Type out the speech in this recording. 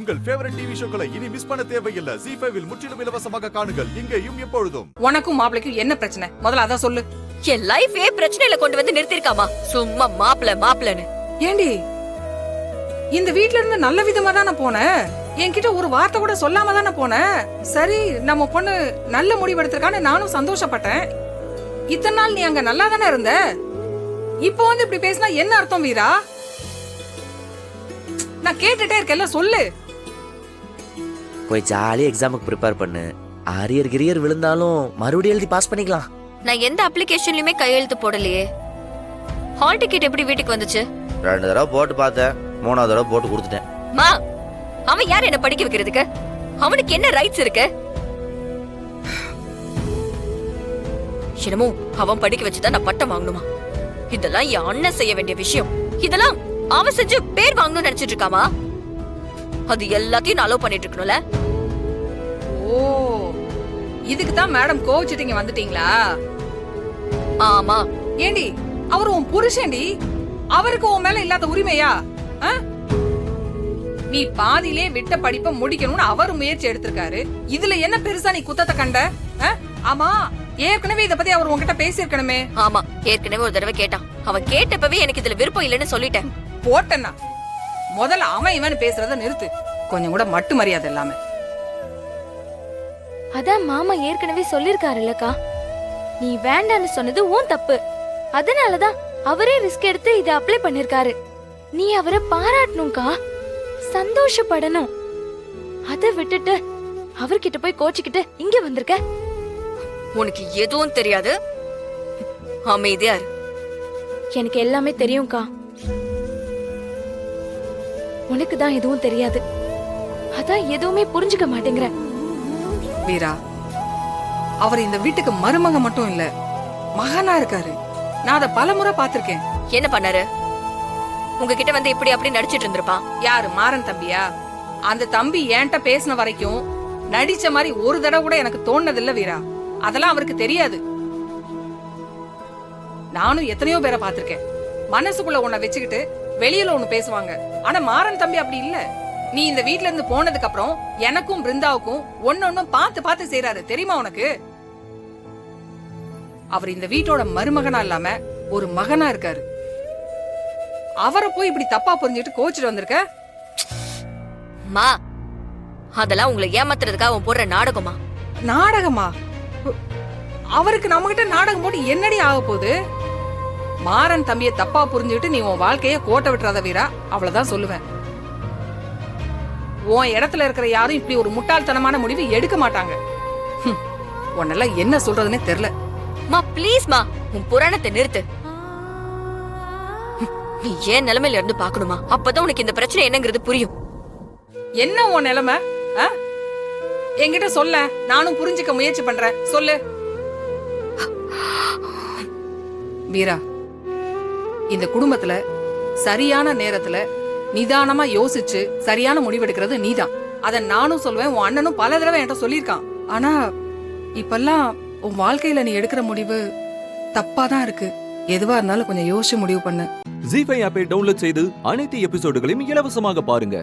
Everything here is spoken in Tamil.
உங்கள் ஃபேவரட் டிவி ஷோக்களை இனி மிஸ் பண்ண தேவையில்லை. ZEE5 இல் முற்றிலும் இலவசமாக காணுங்கள். இங்கேயும் எப்பொழுதும். உனக்கும் மாப்பிளைக்கும் என்ன பிரச்சனை? முதல்ல அதான் சொல்லு. என் லைஃபே பிரச்சனையில கொண்டு வந்து நிறுத்திருக்காமா. சும்மா மாப்பிளன்னு. ஏண்டி, இந்த வீட்ல இருந்து நல்ல விதமா தானே போன? என்கிட்ட ஒரு வார்த்தை கூட சொல்லாம தானே போன? சரி, நம்ம பொண்ணு நல்ல முடிவு எடுத்திருக்கான்னு நானும் சந்தோஷப்பட்டேன். இத்தனை நாள் நீ அங்க நல்லா தானே இருந்த. இப்போ வந்து இப்படி பேசினா என்ன அர்த்தம் வீரா? நான் கேட்டுட்டே இருக்கேன்ல, சொல்லு. போய் ஜாலியா எக்ஸாமுக்கு ப்ரிப்பேர் பண்ணு. அரியர் விழுந்தாலும் மறுபடியும் எழுதி பாஸ் பண்ணிக்கலாம். நான் எந்த அப்ளிகேஷன்லயுமே கையெழுத்து போடலையே. ஹால் டிக்கெட் எப்படி வீட்டுக்கு வந்துச்சு? 2 தடவை போட்டு பார்த்தேன், 3ஆவது தடவை போட்டு கொடுத்துட்டேன். மா, அவன் யார் என்ன படிக்க வைக்கிறதுக்கு? அவனுக்கு என்ன ரைட்ஸ் இருக்கு? என்னமோ அவன் படிக்க வச்சுதான் நான் பட்டம் வாங்கணுமா? இதெல்லாம் என் அண்ணன் செய்ய வேண்டிய விஷயம். இதெல்லாம் அவன் செஞ்சு பேர் வாங்கணும்னு நினைச்சிட்டு இருக்காமா? அது எல்லாத்தையும் நான் அலோவ் பண்ணிட்டு இருக்கணும்ல. ஓ, இதுக்கு தான் மேடம் கோவிச்சிட்டீங்க வந்துட்டீங்களா? ஆமா. ஏண்டி, அவர் உன் புருஷன்டி. அவருக்கு உன் மேல இல்லாத உரிமையா? நீ பாதியிலே விட்ட படிப்பை முடிக்கணும்னு அவர் முயற்சி எடுத்திருக்காரு. இதுல என்ன பெருசா நீ குத்தத்தை கண்ட? ஆமா, ஏற்கனவே இத பத்தி அவர் உன்கிட்ட பேசியிருக்கணுமே. ஆமா, ஏற்கனவே ஒரு தடவை கேட்டான். அவன் கேட்டப்பவே எனக்கு இதுல விருப்பம் இல்லைன்னு சொல்லிட்டேன். போட்டேன்னா முதல்ல அவன் இவன் பேசுறத நிறுத்து. கொஞ்சம் கூட மட்டு மரியாதை இல்லாம. அதான் மாமா ஏற்கனவே சொல்லிருக்காருல்லக்கா, நீ வேண்டான்னு சொன்னது உன் தப்பு. அதனாலதான் அவரே ரிஸ்க் எடுத்து இத அப்ளை பண்ணிருக்காரு. நீ அவரை பாராட்டணும்க்கா, சந்தோஷப்படணும். அத விட்டுட்டு அவர்கிட்ட போய் கோச்சிக்கிட்டு இங்க வந்திருக்க. உனக்கு எதுவும் தெரியாது, அமைதியா இரு. எனக்கு எல்லாமே தெரியும்க்கா, உனக்கு தான் எதுவும் தெரியாது. அதான் எதுவுமே புரிஞ்சுக்க மாட்டேங்கிற. வீரா, அவர் இந்த வீட்டுக்கு மருமக மட்டும் இல்ல, மகனா இருக்காரு. நான் அத பலமுறை பாத்திருக்கேன். என்ன பண்ணாரு? உங்ககிட்ட வந்து இப்படி அப்படி நடிச்சிட்டு இருந்திருப்பான். யாரு, மாறன் தம்பியா? அந்த தம்பி என்கிட்ட பேசின வரைக்கும் நடிச்ச மாதிரி ஒரு தடவை கூட எனக்கு தோணுனது இல்ல வீரா. அதெல்லாம் அவருக்கு தெரியாது. நானும் எத்தனையோ பேரை பாத்திருக்கேன். மனசுக்குள்ள உன்னை வச்சுக்கிட்டு வெளியில ஒண்ணு பேசுவாங்க. ஆனா மாறன் தம்பி அப்படி இல்ல. நீ இந்த வீட்ல இருந்து போனதுக்கு அப்புறம் எனக்கும் பிருந்தாவுக்கும் ஒன்னொன்னும் பார்த்து பார்த்து செய்யறாரு, தெரியுமா உனக்கு? அவர் இந்த வீட்டோட மருமகனா இல்லாம ஒரு மகனா இருக்காரு. அவரை போய் இப்படி தப்பா புரிஞ்சுட்டு கோச்சிட்டு வந்திருக்க. மா, அதெல்லாம் உங்களை ஏமாத்துறதுக்காக அவன் போடுற நாடகமா? நாடகமா? அவருக்கு நம்ம கிட்ட நாடகம் போட்டு என்னடி ஆக போகுது? மாறன் தம்பிய தப்பா புரிஞ்சுட்டு நீ உன் வாழ்க்கைய கோட்டை விட்டுறாத வீரா, அவ்வளவுதான் சொல்லுவேன். உன் இடத்துல இருக்கிற யாரும் இப்படி ஒரு முட்டாள்தனமான முடிவு எடுக்க மாட்டாங்க. உன்னெல்லாம் என்ன சொல்றதுன்னே தெரியல. மா ப்ளீஸ் மா, உன் புராணத்தை நிறுத்து. நீ ஏன் நிலைமையில இருந்து பாக்கணுமா? அப்பதான் உனக்கு இந்த பிரச்சனை என்னங்கிறது புரியும். என்ன உன் நிலைமை? என்கிட்ட சொல்ல, நானும் புரிஞ்சுக்க முயற்சி பண்றேன். சொல்லு வீரா. இந்த குடும்பத்துல சரியான நேரத்துல நிதானமா யோசிச்சு சரியான முடிவெடுக்கிறது நீதான். அத நானும் சொல்வேன், உன் அண்ணனும் பல தடவை என்கிட்ட சொல்லியிருக்கான். ஆனா இப்பெல்லாம் உன் வாழ்க்கையில நீ எடுக்கிற முடிவு தப்பாதான் இருக்கு. எதுவா இருந்தாலும் கொஞ்சம் யோசிச்சு முடிவு பண்ணு. ZEE5 ஆப்பை டவுன்லோட் செய்து அனைத்து எபிசோடுகளையும் இலவசமாக பாருங்க.